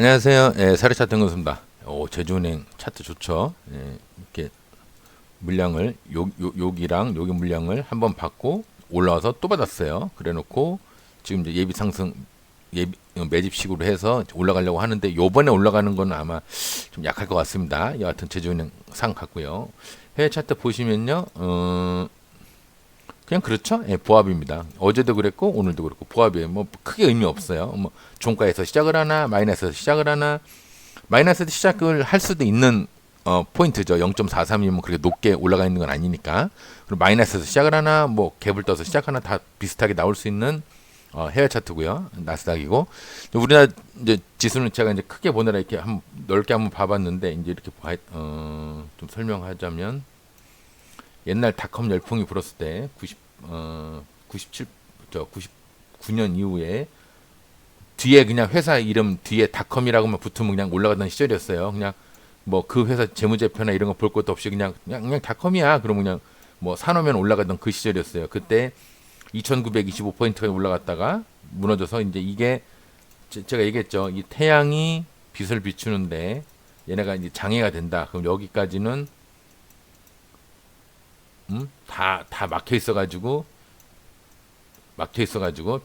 안녕하세요. 예, 사례 차트 연구소입니다. 제주은행 차트 좋죠. 예, 이렇게 물량을 여기랑 여기 물량을 한번 받고 올라와서 또 받았어요. 그래놓고 지금 이제 예비 상승 예비 매집식으로 해서 올라가려고 하는데 요번에 올라가는 건 아마 좀 약할 것 같습니다. 여하튼 제주은행 상 같고요. 해외 차트 보시면요. 그냥 그렇죠. 예, 보합입니다. 어제도 그랬고 오늘도 그렇고 보합이에요. 뭐 크게 의미 없어요. 뭐 종가에서 시작을 하나 마이너스에서 시작을 하나 마이너스에서 시작을 할 수도 있는 포인트죠. 0.43이면 그렇게 높게 올라가 있는 건 아니니까. 그리고 마이너스에서 시작을 하나 뭐 갭을 떠서 시작하나 다 비슷하게 나올 수 있는 해외 차트고요. 나스닥이고 우리나라 이제 지수는 제가 이제 크게 보느라 이렇게 한 넓게 한번 봐봤는데 이제 이렇게 좀 설명하자면 옛날 닷컴 열풍이 불었을 때 97, 99년 이후에 뒤에 그냥 회사 이름 뒤에 닷컴이라고만 붙으면 그냥 올라가던 시절이었어요. 그냥 뭐 그 회사 재무제표나 이런 거 볼 것도 없이 그냥 닷컴이야. 그러면 그냥 뭐 사놓으면 올라가던 그 시절이었어요. 그때 2,925포인트가 올라갔다가 무너져서 이제 이게 제가 얘기했죠. 이 태양이 빛을 비추는데 얘네가 이제 장애가 된다. 그럼 여기까지는 다 막혀 있어가지고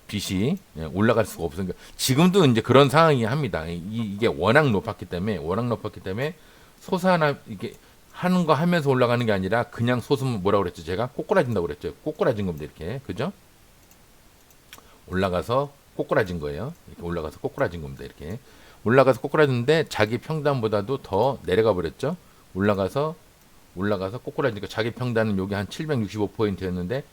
빛이 올라갈 수가 없으니까 지금도 이제 그런 상황이 합니다. 이게 워낙 높았기 때문에 솟아나 이게 하는 거 하면서 올라가는 게 아니라 그냥 솟으면 뭐라고 그랬죠? 제가 꼬꾸라진다고 그랬죠. 꼬꾸라진 겁니다. 이렇게 그죠? 올라가서 꼬꾸라진 거예요. 이렇게 올라가서 꼬꾸라진 겁니다. 이렇게 올라가서 꼬꾸라졌는데 자기 평단보다도 더 내려가 버렸죠. 올라가서 꼬꾸라지니까 자기 평단은 여기 한 765포인트였는데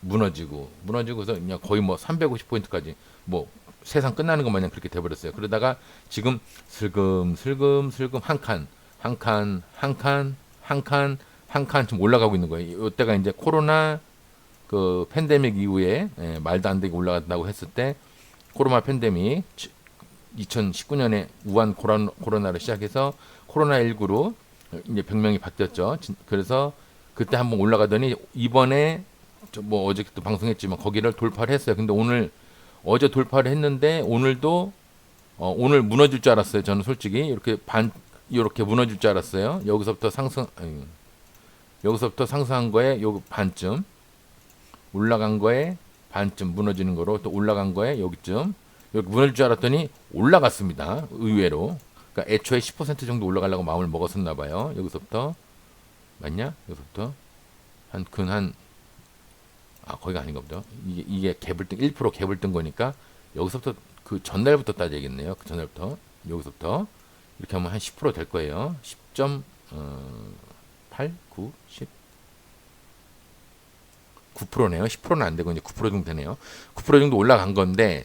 무너지고서 그냥 거의 뭐 350포인트까지 뭐 세상 끝나는 것 마냥 그렇게 돼버렸어요. 그러다가 지금 슬금슬금 한 칸 좀 올라가고 있는 거예요. 이때가 이제 코로나 그 팬데믹 이후에 말도 안 되게 올라간다고 했을 때 코로나 팬데믹 2019년에 우한 코로나를 시작해서 코로나19로 이제 병명이 바뀌었죠. 그래서 그때 한번 올라가더니 이번에 뭐 어저께도 방송했지만 거기를 돌파를 했어요. 근데 어제 돌파를 했는데 오늘도 오늘 무너질 줄 알았어요. 저는 솔직히 이렇게 무너질 줄 알았어요. 여기서부터 상승한 거에 요 반쯤 올라간 거에 반쯤 무너지는 거로 또 올라간 거에 여기쯤 여기 무너질 줄 알았더니 올라갔습니다. 의외로. 그러니까 애초에 10% 정도 올라가려고 마음을 먹었었나 봐요. 여기서부터 맞냐? 여기서부터 거기가 아닌가 보죠. 이게 갭을 뜬 1% 갭을 뜬 거니까 여기서부터 그 전날부터 따져야겠네요. 그 전날부터 여기서부터 이렇게 하면 한 10%될 거예요. 10.8, 9, 10, 9%네요. 10%는 안 되고 이제 9% 정도 되네요. 9% 정도 올라간 건데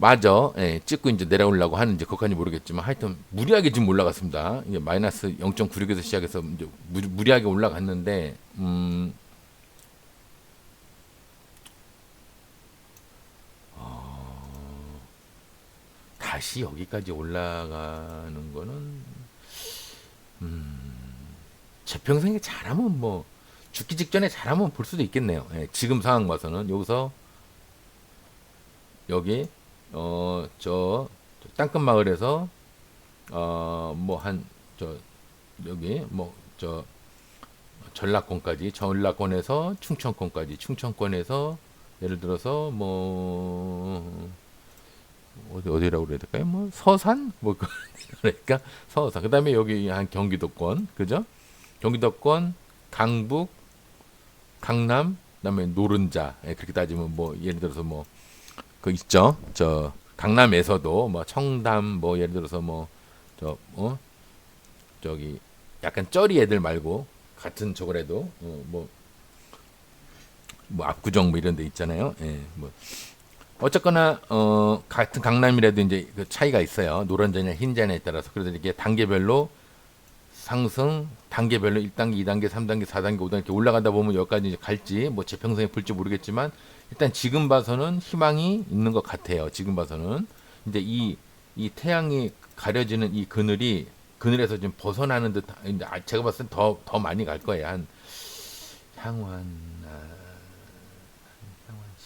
맞아. 예, 찍고 이제 내려오려고 하는지 그것까지 모르겠지만 하여튼 무리하게 지금 올라갔습니다. 이제 마이너스 0.96에서 시작해서 이제 무리하게 올라갔는데 다시 여기까지 올라가는 거는 제 평생에 잘하면 뭐 죽기 직전에 잘하면 볼 수도 있겠네요. 예, 지금 상황 봐서는 여기서 여기 저 땅끝 마을에서 뭐 한 저 여기 뭐 저 전라권에서 충청권에서 예를 들어서 뭐 어디라고 그래야 될까요? 뭐 서산 뭐 그러니까 서산 그다음에 여기 한 경기도권 그죠? 경기도권 강북 강남 그다음에 노른자 그렇게 따지면 뭐 예를 들어서 뭐 그 있죠. 저 강남에서도 뭐 청담 뭐 예를 들어서 뭐 저기 약간 쩌리 애들 말고 같은 저거라도 뭐 압구정 뭐 이런 데 있잖아요. 예, 뭐 어쨌거나 같은 강남이라도 이제 그 차이가 있어요. 노란자냐 흰자냐에 따라서. 그래서 이게 단계별로 상승, 단계별로 1단계, 2단계, 3단계, 4단계, 5단계 이렇게 올라가다 보면 여기까지 이제 갈지 뭐 제 평생에 볼지 모르겠지만 일단 지금 봐서는 희망이 있는 것 같아요. 지금 봐서는 이제 이 태양이 가려지는 이 그늘에서 좀 벗어나는 듯 제가 봤을 땐 더 많이 갈 거예요. 한 향후 한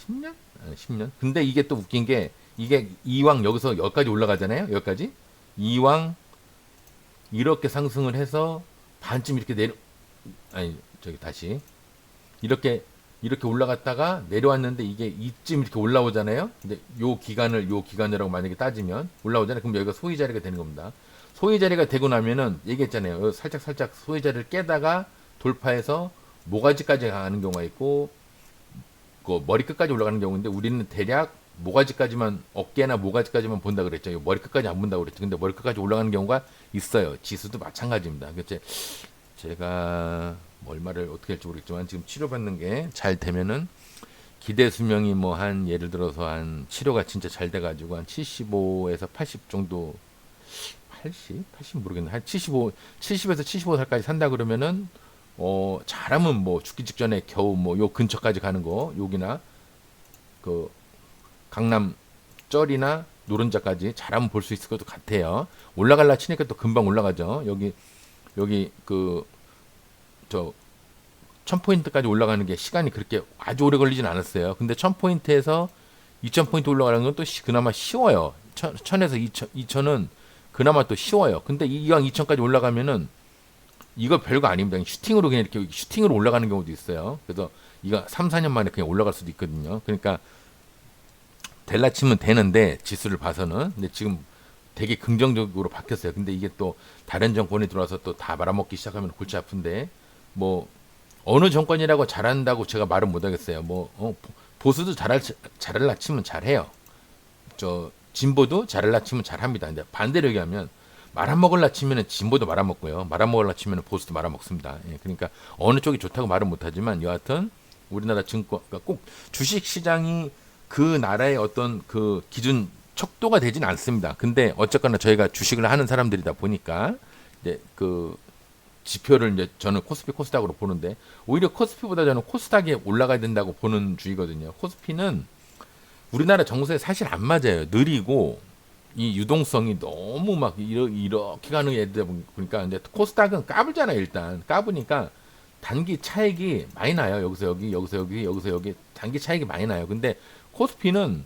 10년? 10년? 근데 이게 또 웃긴 게 이게 이왕 여기서 여기까지 올라가잖아요. 여기까지 이왕 이렇게 상승을 해서 반쯤 이렇게 내려 아니 저기 다시 이렇게 올라갔다가 내려왔는데 이게 이쯤 이렇게 올라오잖아요. 근데 요 기간이라고 만약에 따지면 올라오잖아요. 그럼 여기가 소위 자리가 되는 겁니다. 소위 자리가 되고 나면은 얘기했잖아요. 살짝 소위 자리를 깨다가 돌파해서 모가지까지 가는 경우가 있고 그 머리 끝까지 올라가는 경우인데 우리는 대략 모가지까지만 어깨나 모가지까지만 본다 그랬죠. 머리 끝까지 안 본다고 그랬죠. 근데 머리 끝까지 올라가는 경우가 있어요. 지수도 마찬가지입니다. 그래서 제가 뭐 얼마를 어떻게 할지 모르겠지만 지금 치료받는 게 잘 되면은 기대 수명이 뭐 한 예를 들어서 한 치료가 진짜 잘 돼가지고 한 75에서 80 정도 80 모르겠네. 한 70에서 75살까지 산다 그러면은 잘하면 뭐 죽기 직전에 겨우 뭐 요 근처까지 가는 거 여기나 그 강남 쩔이나 노른자까지 잘하면 볼 수 있을 것도 같아요. 올라갈라 치니까 또 금방 올라가죠. 여기 그 저 1000포인트까지 올라가는 게 시간이 그렇게 아주 오래 걸리진 않았어요. 근데 1000포인트에서 2000포인트 올라가는 건 또 그나마 쉬워요. 1000에서 2000은 그나마 또 쉬워요. 근데 이왕 2000까지 올라가면은 이거 별거 아닙니다. 슈팅으로 그냥 이렇게 슈팅으로 올라가는 경우도 있어요. 그래서 이거 3, 4년 만에 그냥 올라갈 수도 있거든요. 그러니까 될라 치면 되는데 지수를 봐서는 근데 지금 되게 긍정적으로 바뀌었어요. 근데 이게 또 다른 정권이 들어와서 또 다 말아먹기 시작하면 골치 아픈데 뭐 어느 정권이라고 잘한다고 제가 말은 못하겠어요. 뭐 보수도 잘할라 치면 잘해요. 저 진보도 잘할라 치면 잘합니다. 근데 반대로 얘기하면 말아먹을라 치면은 진보도 말아먹고요. 말아먹을라 치면은 보수도 말아먹습니다. 예, 그러니까 어느 쪽이 좋다고 말은 못하지만 여하튼 우리나라 증권 그러니까 꼭 주식 시장이 그 나라의 어떤 그 기준 척도가 되진 않습니다. 근데 어쨌거나 저희가 주식을 하는 사람들이다 보니까 이제 그 지표를 이제 저는 코스피 코스닥으로 보는데 오히려 코스피보다 저는 코스닥에 올라가야 된다고 보는 주의거든요. 코스피는 우리나라 정서에 사실 안 맞아요. 느리고 이 유동성이 너무 막 이렇게 가는 애들 보니까 근데 코스닥은 까불잖아요. 일단 까부니까 단기 차익이 많이 나요. 여기서 여기 여기서 여기 여기서 여기 단기 차익이 많이 나요. 근데 코스피는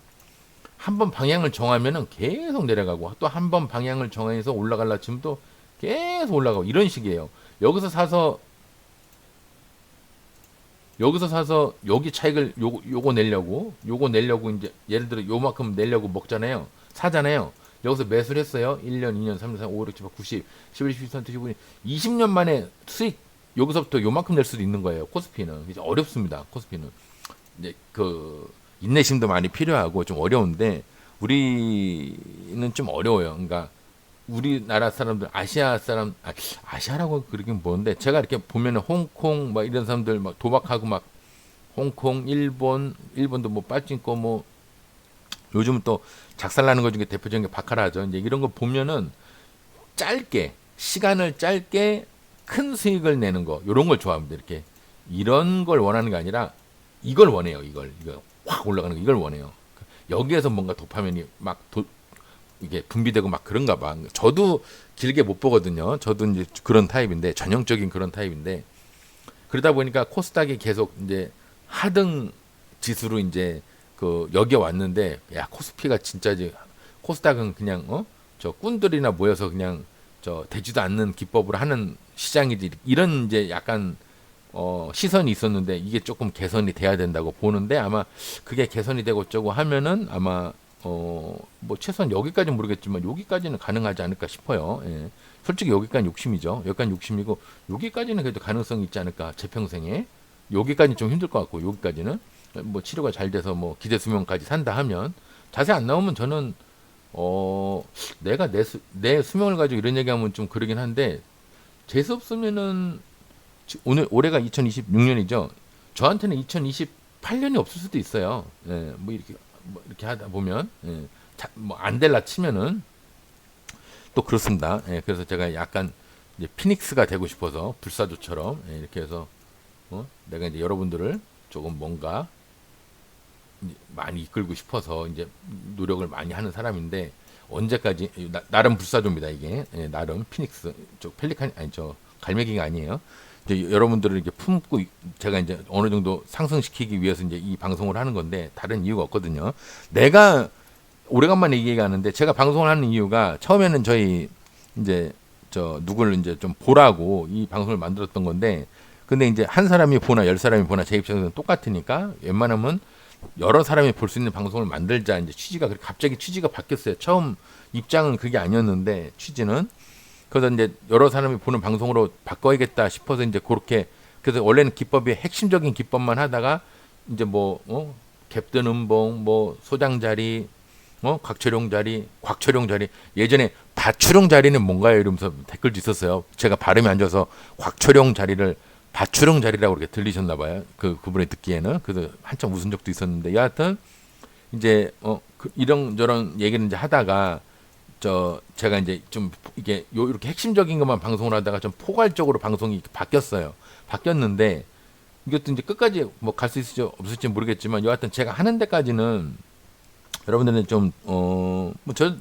한번 방향을 정하면은 계속 내려가고 또 한 번 방향을 정해서 올라갈라 치면 또 계속 올라가고 이런 식이에요. 여기서 사서 여기 차익을 요거 내려고 이제 예를 들어 요만큼 내려고 먹잖아요. 사잖아요. 여기서 매수를 했어요. 1년, 2년, 3년, 4년, 5, 6, 7, 8, 90, 11, 12, 13, 15, 20년 만에 수익 여기서부터 요만큼 낼 수도 있는 거예요. 코스피는. 이제 어렵습니다. 코스피는. 이제 그 인내심도 많이 필요하고 좀 어려운데 우리는 좀 어려워요. 그러니까 우리나라 사람들 아시아라고 그러긴 뭐는데 제가 이렇게 보면은 홍콩 막 이런 사람들 막 도박하고 막 홍콩 일본도 뭐 빠진거 뭐 요즘은 또 작살나는 것 중에 대표적인 게 바카라죠. 이제 이런 거 보면은 시간을 짧게 큰 수익을 내는 거 이런 걸 좋아합니다. 이렇게 이런 걸 원하는 게 아니라 이걸 원해요. 이거 확 올라가는 거 이걸 원해요. 여기에서 뭔가 도파민이 막 이게 분비되고 막 그런가 봐. 저도 길게 못 보거든요. 저도 이제 그런 타입인데 전형적인 그런 타입인데 그러다 보니까 코스닥이 계속 이제 하등 지수로 이제 그 여기에 왔는데 야 코스피가 진짜 이제 코스닥은 그냥 저 꾼들이나 모여서 그냥 저 되지도 않는 기법으로 하는 시장이지 이런 이제 약간 시선이 있었는데 이게 조금 개선이 돼야 된다고 보는데 아마 그게 개선이 되고 어쩌고 하면은 아마 뭐 최소한 여기까지는 모르겠지만 여기까지는 가능하지 않을까 싶어요. 예. 솔직히 여기까지 욕심이죠. 여기까지 욕심이고 여기까지는 그래도 가능성이 있지 않을까 제 평생에 여기까지는 좀 힘들 것 같고 여기까지는 뭐 치료가 잘 돼서 뭐 기대 수명까지 산다 하면 자세히 안 나오면 저는 내가 내 수명을 가지고 이런 얘기하면 좀 그러긴 한데 재수 없으면은 올해가 2026년이죠. 저한테는 2028년이 없을 수도 있어요. 예, 뭐 이렇게 하다 보면 뭐 안 될라 치면은 또 그렇습니다. 예, 그래서 제가 약간 이제 피닉스가 되고 싶어서 불사조처럼 이렇게 해서 내가 이제 여러분들을 조금 뭔가 많이 이끌고 싶어서 이제 노력을 많이 하는 사람인데 언제까지 나름 불사조입니다 이게 나름 피닉스 저 펠리칸 아니 저 갈매기가 아니에요. 이제 여러분들을 이렇게 품고 제가 이제 어느 정도 상승시키기 위해서 이제 이 방송을 하는 건데 다른 이유가 없거든요. 내가 오래간만에 이 얘기하는데 제가 방송을 하는 이유가 처음에는 저희 이제 저 누구를 이제 좀 보라고 이 방송을 만들었던 건데 근데 이제 한 사람이 보나 열 사람이 보나 제 입장에서는 똑같으니까 웬만하면 여러 사람이 볼 수 있는 방송을 만들자 이제 취지가 갑자기 취지가 바뀌었어요. 처음 입장은 그게 아니었는데 취지는 그래서 이제 여러 사람이 보는 방송으로 바꿔야겠다 싶어서 이제 그렇게 그래서 원래는 기법이 핵심적인 기법만 하다가 이제 뭐 갭든 음봉 뭐 소장 자리 곽철용 자리 곽철용 자리 예전에 바추룡 자리는 뭔가요 이러면서 댓글도 있었어요. 제가 발음이 안 좋아서 곽철용 자리를 바추룡 자리라고 그렇게 들리셨나 봐요. 그분이 듣기에는 그래서 한참 웃은 적도 있었는데 여하튼 이제 이런저런 얘기를 이제 하다가 제가 이제 좀 이게 이렇게 핵심적인 것만 방송을 하다가 좀 포괄적으로 방송이 바뀌었어요. 바뀌었는데 이것도 이제 끝까지 뭐 갈 수 있을지 없을지 모르겠지만 여하튼 제가 하는 데까지는 여러분들은 좀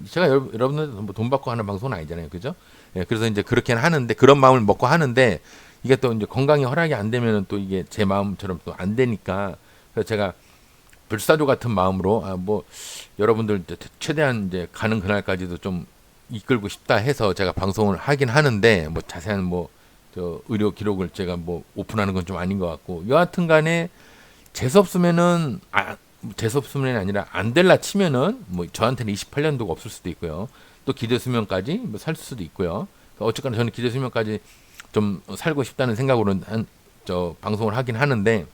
제가 여러분들 뭐돈 받고 하는 방송은 아니잖아요, 그죠? 예, 그래서 이제 그렇게는 하는데 그런 마음을 먹고 하는데 이게 또 이제 건강이 허락이 안 되면은 또 이게 제 마음처럼 또 안 되니까 그래서 제가 불사조 같은 마음으로 뭐 여러분들 최대한 이제 가는 그날까지도 좀 이끌고 싶다 해서 제가 방송을 하긴 하는데 뭐 자세한 뭐 저 의료 기록을 제가 뭐 오픈하는 건 좀 아닌 것 같고 여하튼간에 재수 없으면은 재수 없으면 아니라 안 될라 치면은 뭐 저한테는 28년도가 없을 수도 있고요. 또 기대 수명까지 뭐 살 수도 있고요. 어쨌거나 저는 기대 수명까지 좀 살고 싶다는 생각으로 방송을 하긴 하는데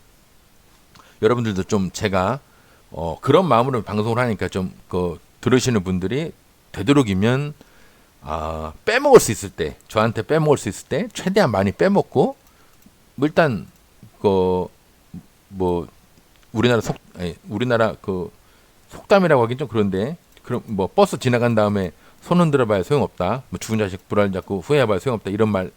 여러분들도 좀 제가 그런 마음으로 방송을 하니까 좀 들으시는 분들이 되도록이면 빼먹을 수 있을 때 저한테 빼먹을 수 있을 때 최대한 많이 빼먹고 뭐 일단 뭐 우리나라 속담이라고 하긴 좀 그런데 그럼 뭐 버스 지나간 다음에 손 흔들어봐야 소용없다. 뭐 죽은 자식 불알 잡고 후회해봐야 소용없다. 이런 말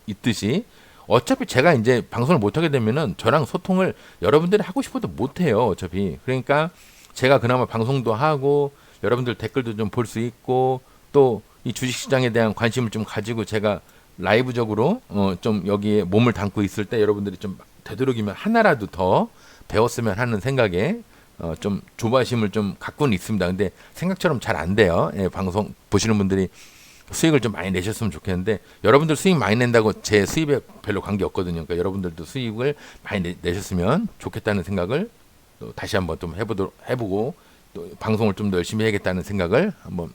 있듯이 어차피 제가 이제 방송을 못하게 되면은 저랑 소통을 여러분들이 하고 싶어도 못해요. 어차피 그러니까 제가 그나마 방송도 하고 여러분들 댓글도 좀 볼 수 있고 또 이 주식시장에 대한 관심을 좀 가지고 제가 라이브적으로 좀 여기에 몸을 담고 있을 때 여러분들이 좀 되도록이면 하나라도 더 배웠으면 하는 생각에 좀 조바심을 좀 갖고는 있습니다. 근데 생각처럼 잘 안 돼요. 예, 방송 보시는 분들이 수익을 좀 많이 내셨으면 좋겠는데 여러분들 수익 많이 낸다고 제 수입에 별로 관계 없거든요. 그러니까 여러분들도 수익을 많이 내셨으면 좋겠다는 생각을 또 다시 한번 좀 해보고 또 방송을 좀 더 열심히 해야겠다는 생각을 한번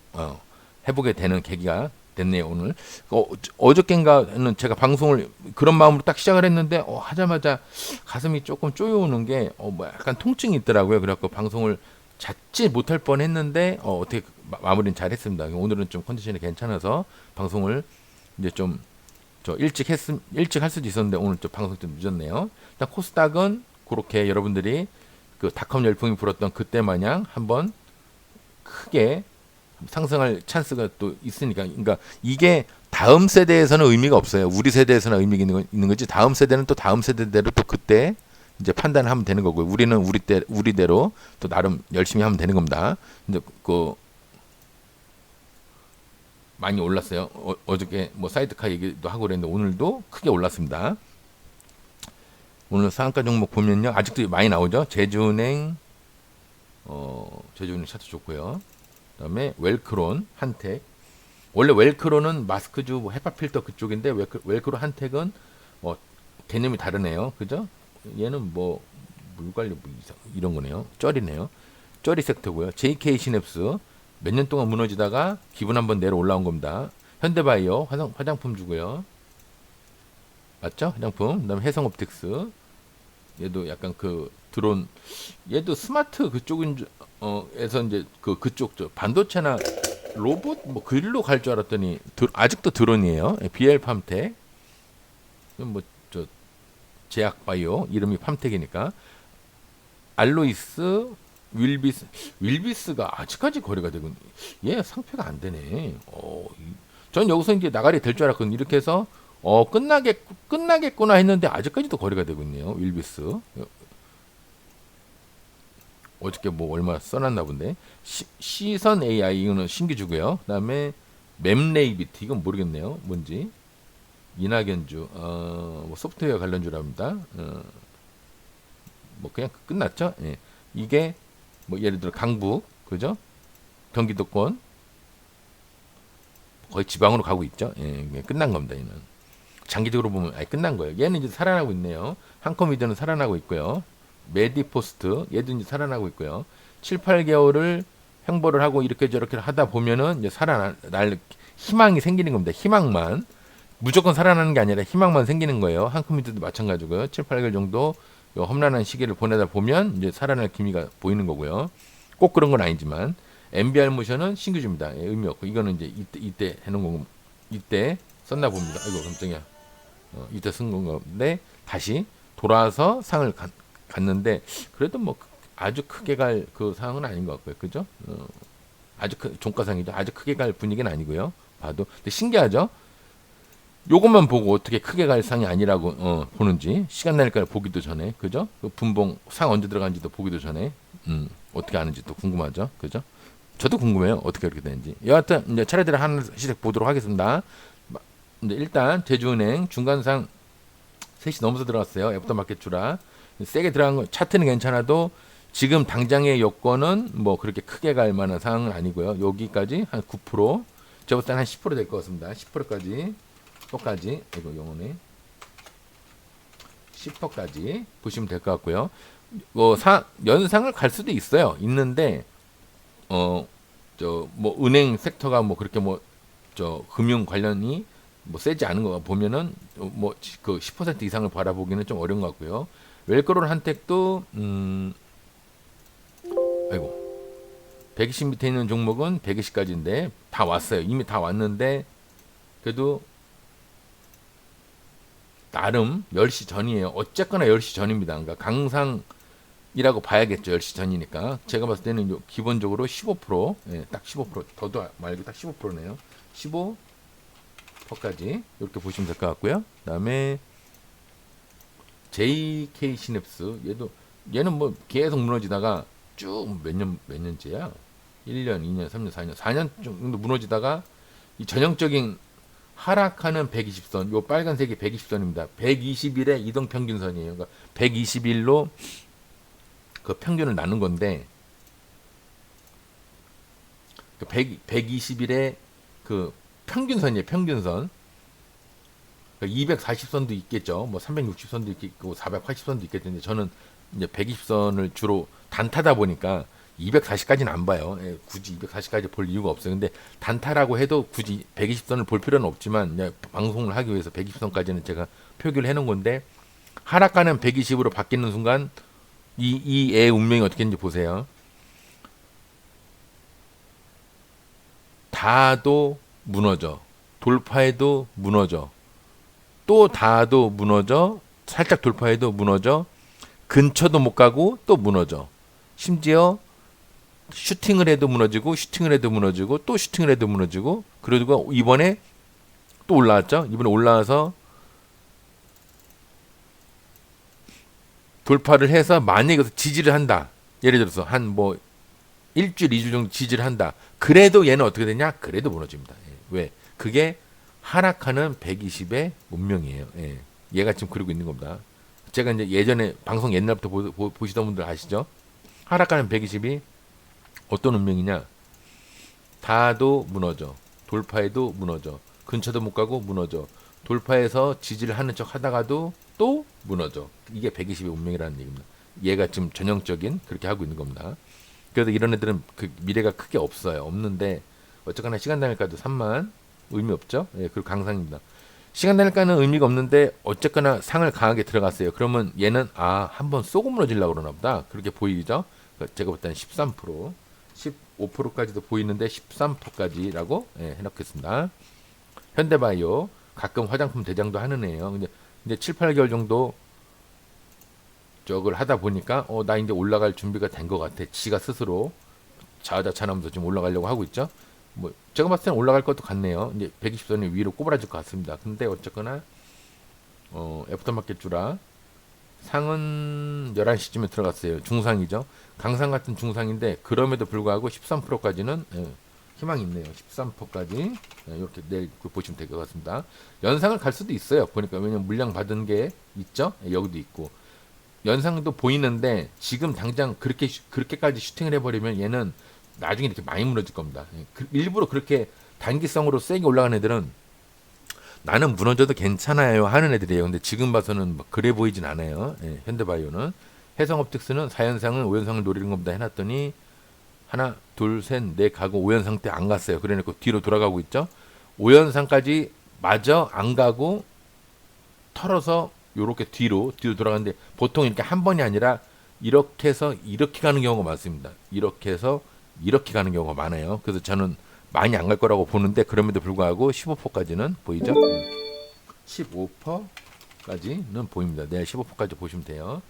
해보게 되는 계기가 됐네요. 오늘 어저께인가는 제가 방송을 그런 마음으로 딱 시작을 했는데 하자마자 가슴이 조금 쪼여오는 게 뭐 약간 통증이 있더라고요. 그래갖고 방송을 찾지 못할 뻔했는데 어떻게 마무리는 잘했습니다. 오늘은 좀 컨디션이 괜찮아서 방송을 이제 좀 일찍 할 수도 있었는데 오늘 좀 방송 좀 늦었네요. 일단 코스닥은 그렇게 여러분들이 그 닷컴 열풍이 불었던 그때 마냥 한번 크게 상승할 찬스가 또 있으니까 그러니까 이게 다음 세대에서는 의미가 없어요. 우리 세대에서는 의미가 있는 거지. 다음 세대는 또 다음 세대대로 또 그때 이제 판단을 하면 되는 거고요. 우리는 우리대로 또 나름 열심히 하면 되는 겁니다. 근데 많이 올랐어요. 어저께 뭐 사이드카 얘기도 하고 그랬는데 오늘도 크게 올랐습니다. 오늘 상한가 종목 보면요. 아직도 많이 나오죠. 제주은행 제주은행 차트 좋고요. 그다음에 웰크론, 한택. 원래 웰크론은 마스크주 뭐 헤파 필터 그쪽인데 웰크론 한택은 개념이 다르네요. 그죠? 얘는 뭐 물관리 뭐 이런 거네요. 쩔이네요. 쩔이 섹터고요. JK 시냅스 몇 년 동안 무너지다가 기분 한번 내려 올라온 겁니다. 현대바이오 화장품 주고요. 맞죠? 화장품. 그다음에 해성옵틱스. 얘도 약간 드론. 얘도 스마트 그쪽인 에서 이제 그쪽 반도체나 로봇 뭐 그일로 갈 줄 알았더니 아직도 드론이에요. BL 팜텍. 뭐 제약바이오 이름이 팜텍이니까 알로이스 윌비스가 아직까지 거래가 되고 얘 상패가 안 되네. 전 여기서 이제 나가리 될 줄 알았거든요. 이렇게 해서 끝나겠구나 했는데 아직까지도 거래가 되고 있네요. 윌비스. 어저께 뭐 얼마 써놨나 본데. 시선 AI 이거는 신기주고요. 그다음에 맵레이비트 이건 모르겠네요. 뭔지. 이낙연주 뭐 소프트웨어 관련주랍니다. 뭐 그냥 끝났죠. 예. 이게 뭐 예를 들어 강북 그죠? 경기도권 거의 지방으로 가고 있죠. 예, 이게 끝난 겁니다. 얘는 장기적으로 보면 아예 끝난 거예요. 얘는 이제 살아나고 있네요. 한컴위드는 살아나고 있고요. 메디포스트 얘도 이제 살아나고 있고요. 7, 8개월을 횡보를 하고 이렇게 저렇게 하다 보면은 이제 살아날 희망이 생기는 겁니다. 희망만 무조건 살아나는 게 아니라 희망만 생기는 거예요. 한컴위드도 마찬가지고요. 7, 8개월 정도 험난한 시기를 보내다 보면 이제 살아날 기미가 보이는 거고요. 꼭 그런 건 아니지만 MBR 모션은 신규주입니다. 예, 의미 없고 이거는 이제 이때 해놓은 거고 이때 썼나 봅니다. 아이고 깜짝이야. 이때 쓴 건데 다시 돌아와서 상을 갔는데 그래도 뭐 아주 크게 갈 그 상은 아닌 것 같고요. 그죠? 아주 종가상이죠. 아주 크게 갈 분위기는 아니고요. 봐도 근데 신기하죠? 요것만 보고 어떻게 크게 갈 상이 아니라고 보는지 시간 날까를 보기도 전에 그죠? 그 분봉 상 언제 들어간지도 보기도 전에 어떻게 아는지 또 궁금하죠? 그죠? 저도 궁금해요. 어떻게 그렇게 되는지. 여하튼 이제 차례대로 하나씩 보도록 하겠습니다. 이제 일단 제주은행 중간상 3시 넘어서 들어갔어요. 애프터마켓 주라. 세게 들어간 거 차트는 괜찮아도 지금 당장의 여건은 뭐 그렇게 크게 갈 만한 상황은 아니고요. 여기까지 한 9%, 제가 볼 때는 한 10%될 것 같습니다. 10%까지 또까지 이거 영혼에 10%까지 보시면 될 것 같고요. 연상을 갈 수도 있어요. 있는데 저 뭐 은행 섹터가 뭐 그렇게 뭐 저 금융 관련이 뭐 세지 않은 거 보면은 뭐 그 10% 이상을 바라보기는 좀 어려운 것 같고요. 웰크롤 한택도 아이고 120 밑에 있는 종목은 120까지인데 다 왔어요. 이미 다 왔는데 그래도 나름 10시 전이에요. 어쨌거나 10시 전입니다. 그러니까 강상이라고 봐야겠죠. 10시 전이니까. 제가 봤을 때는 기본적으로 15%, 예, 딱 15%, 더도 말고 딱 15%네요. 15%까지 이렇게 보시면 될 것 같고요. 그다음에 JK 시냅스 얘는 뭐 계속 무너지다가 쭉 몇 년째야? 1년, 2년, 3년, 4년, 4년 정도 무너지다가 이 전형적인 하락하는 120선, 요 빨간색이 120선입니다. 120일의 이동 평균선이에요. 그러니까 120일로 그 평균을 나눈 건데, 그 120일의 그 평균선이에요. 평균선. 그러니까 240선도 있겠죠. 뭐 360선도 있겠고 480선도 있겠는데 저는 이제 120선을 주로 단타다 보니까 240까지는 안 봐요. 예, 굳이 240까지 볼 이유가 없어요. 근데 단타라고 해도 굳이 120선을 볼 필요는 없지만 방송을 하기 위해서 120선까지는 제가 표기를 해놓은 건데 하락가는 120으로 바뀌는 순간 이 애의 운명이 어떻게 되는지 보세요. 닿아도 무너져. 돌파해도 무너져. 또 닿아도 무너져. 살짝 돌파해도 무너져. 근처도 못 가고 또 무너져. 심지어 슈팅을 해도 무너지고 슈팅을 해도 무너지고 또 슈팅을 해도 무너지고 그리고 이번에 또 올라왔죠. 이번에 올라와서 돌파를 해서 만약에 여기서 지지를 한다. 예를 들어서 한 뭐 일주일, 2주 정도 지지를 한다. 그래도 얘는 어떻게 되냐? 그래도 무너집니다. 예. 왜? 그게 하락하는 120의 운명이에요. 예. 얘가 지금 그러고 있는 겁니다. 제가 이제 예전에 방송 옛날부터 보시던 분들 아시죠? 하락하는 120이 어떤 운명이냐? 닿아도 무너져. 돌파해도 무너져. 근처도 못 가고 무너져. 돌파해서 지지를 하는 척 하다가도 또 무너져. 이게 120의 운명이라는 얘기입니다. 얘가 지금 전형적인 그렇게 하고 있는 겁니다. 그래도 이런 애들은 그 미래가 크게 없어요. 없는데 어쨌거나 시간 단일가도 3만 의미 없죠. 예, 그리고 강상입니다. 시간 단일가는 의미가 없는데 어쨌거나 상을 강하게 들어갔어요. 그러면 얘는 한번 쏘고 무너지려고 그러나 보다. 그렇게 보이죠. 제가 볼 때는 13%, 15%까지도 보이는데 13%까지라고 해놓겠습니다. 현대바이오 가끔 화장품 대장도 하는 애예요. 근데 7, 8개월 정도 저걸 하다 보니까 나 이제 올라갈 준비가 된 것 같아. 지가 스스로 자아자찬하면서 지금 올라가려고 하고 있죠. 뭐 제가 봤을 때는 올라갈 것도 같네요. 이제 120선이 위로 꼬부라질 것 같습니다. 근데 어쨌거나 애프터마켓 주라 상은 11시쯤에 들어갔어요. 중상이죠. 강상 같은 중상인데 그럼에도 불구하고 13%까지는 희망이 있네요. 13%까지 이렇게 내일 보시면 될 것 같습니다. 연상을 갈 수도 있어요. 보니까 왜냐면 물량 받은 게 있죠. 여기도 있고 연상도 보이는데 지금 당장 그렇게까지 슈팅을 해버리면 얘는 나중에 이렇게 많이 무너질 겁니다. 일부러 그렇게 단기성으로 세게 올라가는 애들은 나는 무너져도 괜찮아요 하는 애들이에요. 근데 지금 봐서는 뭐 그래 보이진 않아요. 예, 현대바이오는. 해성옵틱스는 4연상은 5연상을 노리는 겁니다 해놨더니 하나 둘 셋 넷 가고 5연상 때 안 갔어요. 그래놓고 뒤로 돌아가고 있죠. 5연상까지 마저 안 가고 털어서 요렇게 뒤로 돌아가는데 보통 이렇게 한 번이 아니라 이렇게 해서 이렇게 가는 경우가 많습니다. 이렇게 해서 이렇게 가는 경우가 많아요. 그래서 저는 많이 안 갈 거라고 보는데 그럼에도 불구하고 15%까지는 보이죠? 15%까지는 보입니다. 네, 15%까지 보시면 돼요.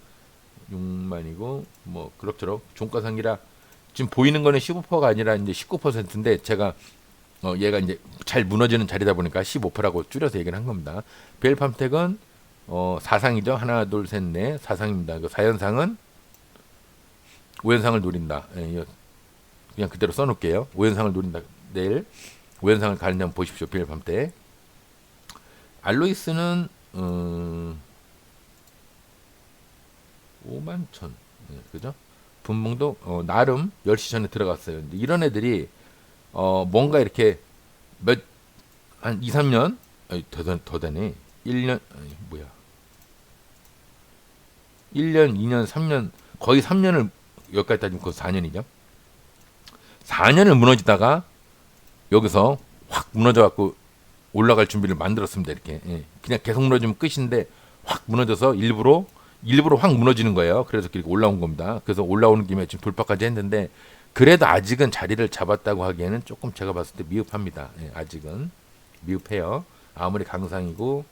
6만이고 뭐 그럭저럭 종가상이라 지금 보이는 거는 15%가 아니라 이제 19%인데 제가 얘가 이제 잘 무너지는 자리다 보니까 15%라고 줄여서 얘기를 한 겁니다. 벨팜텍은 사상이죠. 하나 둘 셋 넷 사상입니다. 그 4연상은 5연상을 노린다. 예, 그냥 그대로 써놓을게요. 5연상을 노린다. 내일 5연상을 가는지 한번 보십시오. 벨팜텍. 알로이스는 5만 천. 예, 그죠? 분봉도 나름 10시 전에 들어갔어요. 근데 이런 애들이 뭔가 이렇게 한 2, 3년 더 되네. 1년 뭐야? 1년, 2년, 3년 거의 3년을 여기까지 따지면 그 4년이죠. 4년을 무너지다가 여기서 확 무너져 갖고 올라갈 준비를 만들었습니다. 이렇게. 예. 그냥 계속 무너지면 끝인데 확 무너져서 일부러 확 무너지는 거예요. 그래서 이렇게 올라온 겁니다. 그래서 올라오는 김에 지금 돌파까지 했는데 그래도 아직은 자리를 잡았다고 하기에는 조금 제가 봤을 때 미흡합니다. 예, 아직은 미흡해요. 아무리 강상이고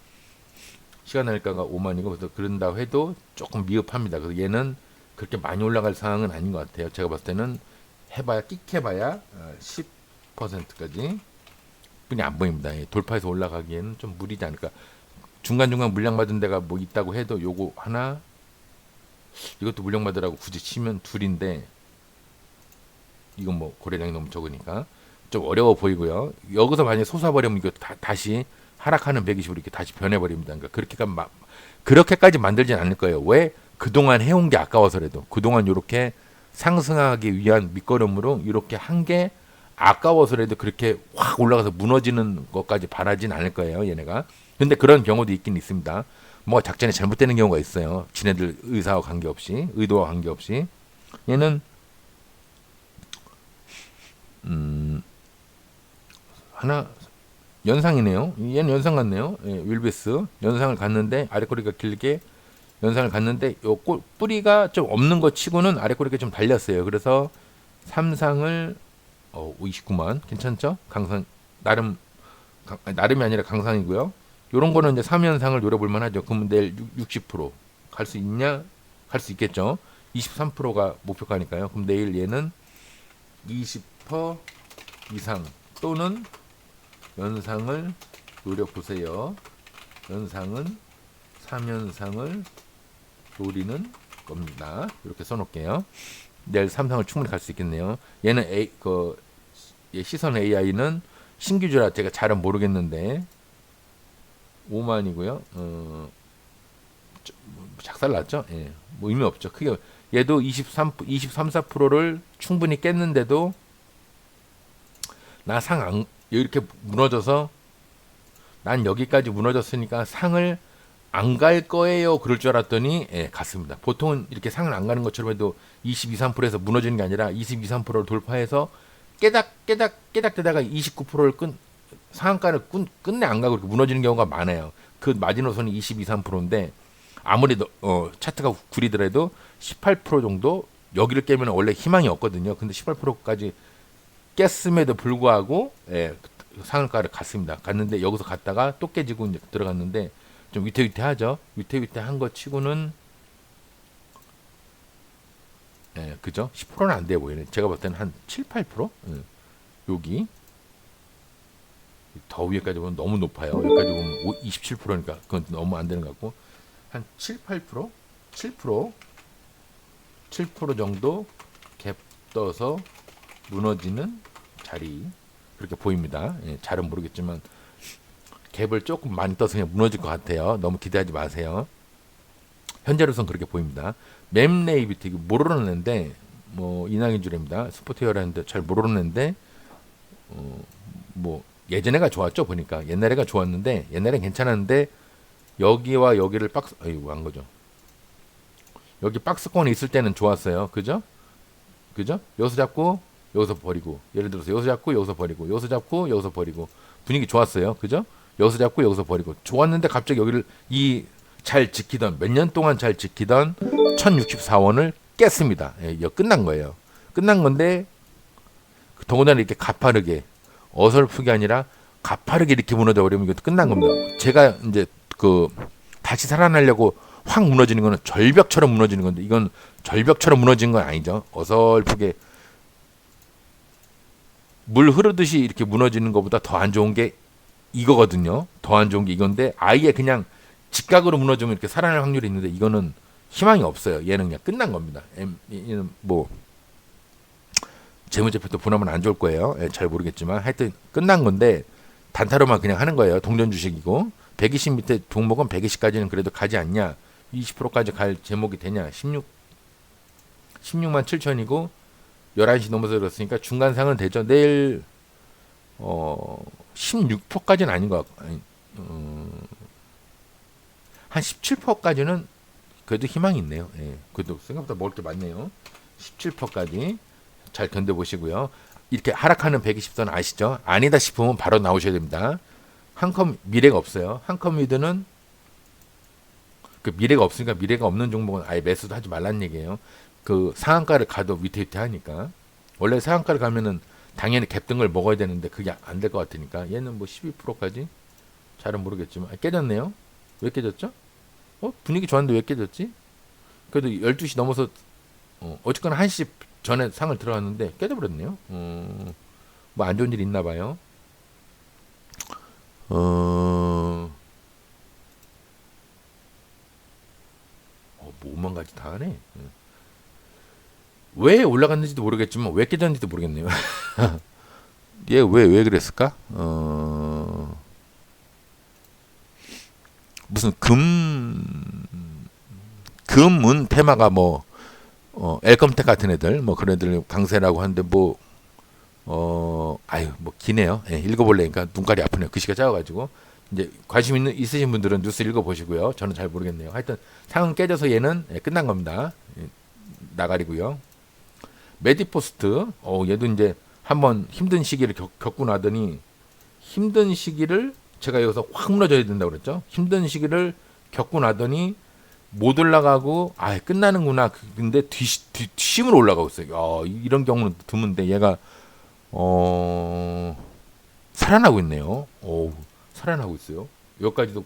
시간 할까가 5만이고 그래서 그런다고 해도 조금 미흡합니다. 그래서 얘는 그렇게 많이 올라갈 상황은 아닌 것 같아요. 제가 봤을 때는 해봐야 끽해봐야 10%까지 뿐이 안 보입니다. 예, 돌파해서 올라가기에는 좀 무리지 않을까. 중간중간 물량받은 데가 뭐 있다고 해도 요거 하나 이것도 물량받으라고 굳이 치면 둘인데 이건 뭐 거래량이 너무 적으니까 좀 어려워 보이고요. 여기서 만약에 솟아버리면 이거 다시 하락하는 120으로 이렇게 다시 변해버립니다. 그러니까 그렇게까지 만들진 않을 거예요. 왜? 그동안 해온 게 아까워서라도 그동안 이렇게 상승하기 위한 밑거름으로 이렇게 한 게 아까워서라도 그렇게 확 올라가서 무너지는 것까지 바라진 않을 거예요. 얘네가. 근데 그런 경우도 있긴 있습니다. 뭐 작전이 잘못되는 경우가 있어요. 지네들 의사와 관계없이 의도와 관계없이 얘는 하나 연상이네요. 얘는 연상 같네요. 예, 윌비스 연상을 갔는데 아래꼬리가 길게 연상을 갔는데 요 뿌리가 좀 없는 것 치고는 아래꼬리가 좀 달렸어요. 그래서 삼상을 29만 괜찮죠? 강상 나름이 아니라 강상이고요. 요런 거는 이제 3연상을 노려볼 만하죠. 그러면 내일 60%갈 수 있냐? 갈 수 있겠죠. 23%가 목표가니까요. 그럼 내일 얘는 20% 이상 또는 연상을 노려보세요. 연상은 3연상을 노리는 겁니다. 이렇게 써놓을게요. 내일 삼상을 충분히 갈 수 있겠네요. 얘는 시선 AI는 신규주라 제가 잘은 모르겠는데 5만이고요. 작살났죠? 예. 뭐 의미 없죠. 크게 얘도 23, 4%를 충분히 깼는데도 나 이렇게 무너져서 난 여기까지 무너졌으니까 상을 안 갈 거예요. 그럴 줄 알았더니 갔습니다. 보통은 이렇게 상을 안 가는 것처럼 해도 22, 3%에서 무너지는 게 아니라 22, 3%를 돌파해서 깨닥대다가 29%를 상한가를 끝내 안 가고 이렇게 무너지는 경우가 많아요. 그 마지노선이 22, 3%인데 아무리 차트가 구리더라도 18% 정도 여기를 깨면 원래 희망이 없거든요. 근데 18%까지 깼음에도 불구하고 상한가를 갔습니다. 갔는데 여기서 갔다가 또 깨지고 이제 들어갔는데 좀 위태위태하죠. 위태위태한 거 치고는 그죠? 10%는 안 돼 보이네. 제가 봤을 때는 한 7, 8%? 여기 더 위에까지 보면 너무 높아요. 여기까지 보면 27%니까 그건 너무 안 되는 것 같고 한 7, 8%? 7%? 7% 정도 갭 떠서 무너지는 자리 그렇게 보입니다. 잘은 모르겠지만 갭을 조금 많이 떠서 그냥 무너질 것 같아요. 너무 기대하지 마세요. 현재로선 그렇게 보입니다. 맵네이비티 모르는 애인데 뭐 이낙연 주례입니다. 스포티어라는데 잘 모르는데 뭐 예전에가 좋았죠. 보니까 옛날에가 좋았는데 옛날엔 괜찮았는데 여기와 여기를 아이고 안 거죠. 여기 박스권에 있을 때는 좋았어요. 그죠? 그죠? 여기서 잡고 여기서 버리고 예를 들어서 여기서 잡고 여기서 버리고 여기서 잡고 여기서 버리고 분위기 좋았어요. 그죠? 여기서 잡고 여기서 버리고 좋았는데 갑자기 여기를 이 잘 지키던 몇 년 동안 잘 지키던 1064원을 깼습니다. 예, 이거 끝난 거예요. 끝난 건데 더군다나 이렇게 가파르게 어설프게 아니라 가파르게 이렇게 무너져 버리면 이것도 끝난 겁니다. 제가 이제 그 다시 살아나려고 확 무너지는 거는 절벽처럼 무너지는 건데 이건 절벽처럼 무너진 건 아니죠. 어설프게 물 흐르듯이 이렇게 무너지는 것보다 더 안 좋은 게 이거거든요. 더 안 좋은 게 이건데 아예 그냥 직각으로 무너지면 이렇게 살아날 확률이 있는데 이거는 희망이 없어요. 얘는 그냥 끝난 겁니다. 얘는 뭐 재무제표도 보나마나 안 좋을 거예요. 예, 잘 모르겠지만 하여튼 끝난 건데 단타로만 그냥 하는 거예요. 동전 주식이고 120 밑에 종목은 120까지는 그래도 가지 않냐. 20%까지 갈 제목이 되냐. 16만 7천이고 11시 넘어서 들었으니까 중간상은 되죠. 내일 16%까지는 아닌 것 같고 한 17%까지는 그래도 희망이 있네요. 예, 그래도 생각보다 먹을 게 많네요. 17%까지 잘 견뎌보시고요. 이렇게 하락하는 120선 아시죠? 아니다 싶으면 바로 나오셔야 됩니다. 한컴 미래가 없어요. 한컴미드는 그 미래가 없으니까 미래가 없는 종목은 아예 매수도 하지 말라는 얘기예요. 그 상한가를 가도 위태위태하니까 원래 상한가를 가면은 당연히 갭등 걸 먹어야 되는데 그게 안 될 것 같으니까 얘는 뭐 12%까지 잘은 모르겠지만 깨졌네요. 왜 깨졌죠? 분위기 좋았는데 왜 깨졌지? 그래도 12시 넘어서 어쨌거나 1시 전에 상을 들어갔는데 깨져버렸네요. 뭐 안 좋은 일 있나 봐요. 뭐 5만 가지 다 하네. 왜 올라갔는지도 모르겠지만 왜 깨졌는지도 모르겠네요. 얘 왜 그랬을까? 무슨 금은 테마가 뭐 엘컴텍 같은 애들 뭐 그런 애들 강세라고 하는데 뭐 아유 뭐 기네요. 예, 읽어볼래니까 눈깔이 아프네요. 글씨가 작아가지고 이제 관심 있으신 분들은 뉴스 읽어보시고요. 저는 잘 모르겠네요. 하여튼 상은 깨져서 얘는 끝난 겁니다. 예, 나가리고요. 메디포스트 얘도 이제 한번 힘든 시기를 겪고 나더니 힘든 시기를 제가 여기서 확 무너져야 된다고 그랬죠. 힘든 시기를 겪고 나더니 못 올라가고 끝나는구나. 근데 뒷심으로 올라가고 있어요. 이런 경우는 드문데 얘가 살아나고 있네요. 살아나고 있어요. 여기까지도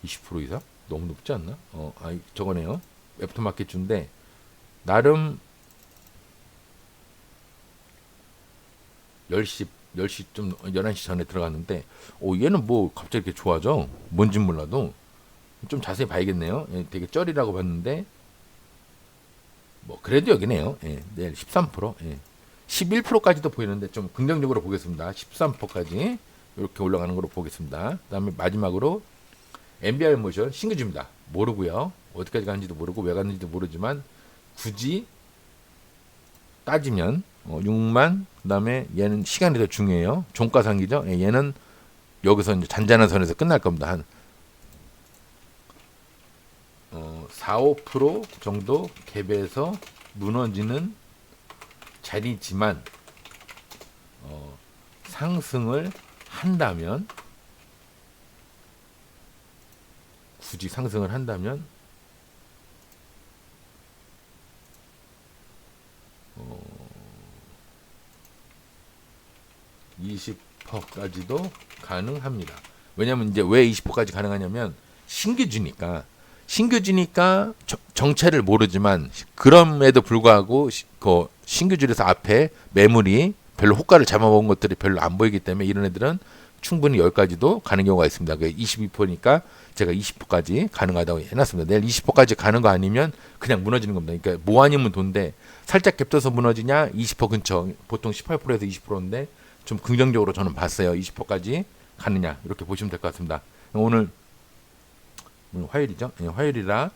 20% 이상? 너무 높지 않나? 저거네요. 애프터마켓주인데 나름 10시 좀 11시 전에 들어갔는데 얘는 뭐 갑자기 이렇게 좋아져. 뭔진 몰라도 좀 자세히 봐야겠네요. 예, 되게 쩔이라고 봤는데 뭐 그래도 여기네요. 예, 내일 13%, 11%까지도 보이는데 좀 긍정적으로 보겠습니다. 13%까지 이렇게 올라가는 걸로 보겠습니다. 그다음에 마지막으로 MBI 모션 신규주입니다. 모르고요. 어디까지 가는지도 모르고 왜 갔는지도 모르지만 굳이 따지면 6만 그다음에 얘는 시간이 더 중요해요. 종가상기죠. 예, 얘는 여기서 이제 잔잔한 선에서 끝날 겁니다. 한 4, 5% 정도 갭에서 무너지는 자리지만 상승을 한다면 굳이 상승을 한다면 20%까지도 가능합니다. 왜냐면 이제 왜 20%까지 가능하냐면 신규주니까 정체를 모르지만 그럼에도 불구하고 그 신규주에서 앞에 매물이 별로 호가를 잡아먹은 것들이 별로 안 보이기 때문에 이런 애들은 충분히 여기까지도 가는 경우가 있습니다. 22%니까 제가 20%까지 가능하다고 해놨습니다. 내일 20%까지 가는 거 아니면 그냥 무너지는 겁니다. 그러니까 뭐 아니면 돈데 살짝 갭떠서 무너지냐 20% 근처 보통 18%에서 20%인데 좀 긍정적으로 저는 봤어요. 20%까지 가느냐 이렇게 보시면 될 것 같습니다. 오늘 화요일이죠. 예, 화요일이라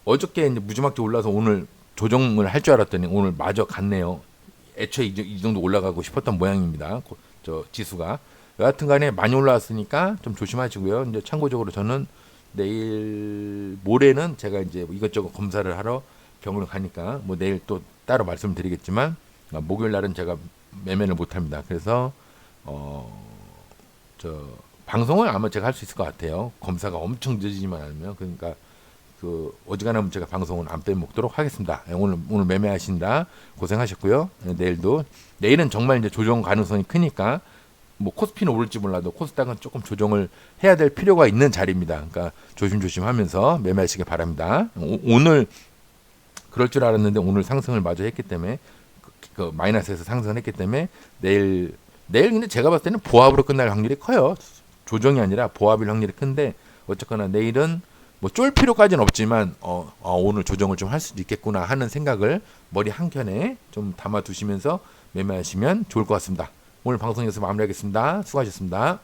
어저께 이제 무지막지 올라서 오늘 조정을 할 줄 알았더니 오늘 마저 갔네요. 애초에 이 정도 올라가고 싶었던 모양입니다. 저 지수가. 여하튼간에 많이 올라왔으니까 좀 조심하시고요. 이제 참고적으로 저는 내일 모레는 제가 이제 이것저것 검사를 하러 병원을 가니까 뭐 내일 또 따로 말씀을 드리겠지만 목요일 날은 제가 매매를 못 합니다. 그래서 저 방송을 아마 제가 할 수 있을 것 같아요. 검사가 엄청 늦어지지만 않으면. 그러니까 그 어지간하면 제가 방송은 안 빼먹도록 하겠습니다. 오늘 매매하신다 고생하셨고요. 내일은 정말 이제 조정 가능성이 크니까 뭐 코스피는 오를지 몰라도 코스닥은 조금 조정을 해야 될 필요가 있는 자리입니다. 그러니까 조심조심하면서 매매하시길 바랍니다. 오늘 그럴 줄 알았는데 오늘 상승을 마저 했기 때문에 그 마이너스에서 상승을 했기 때문에 내일 근데 제가 봤을 때는 보합으로 끝날 확률이 커요. 조정이 아니라 보합일 확률이 큰데 어쨌거나 내일은 뭐 쫄 필요까지는 없지만 오늘 조정을 좀 할 수도 있겠구나 하는 생각을 머리 한켠에 좀 담아 두시면서 매매하시면 좋을 것 같습니다. 오늘 방송 여기서 마무리하겠습니다. 수고하셨습니다.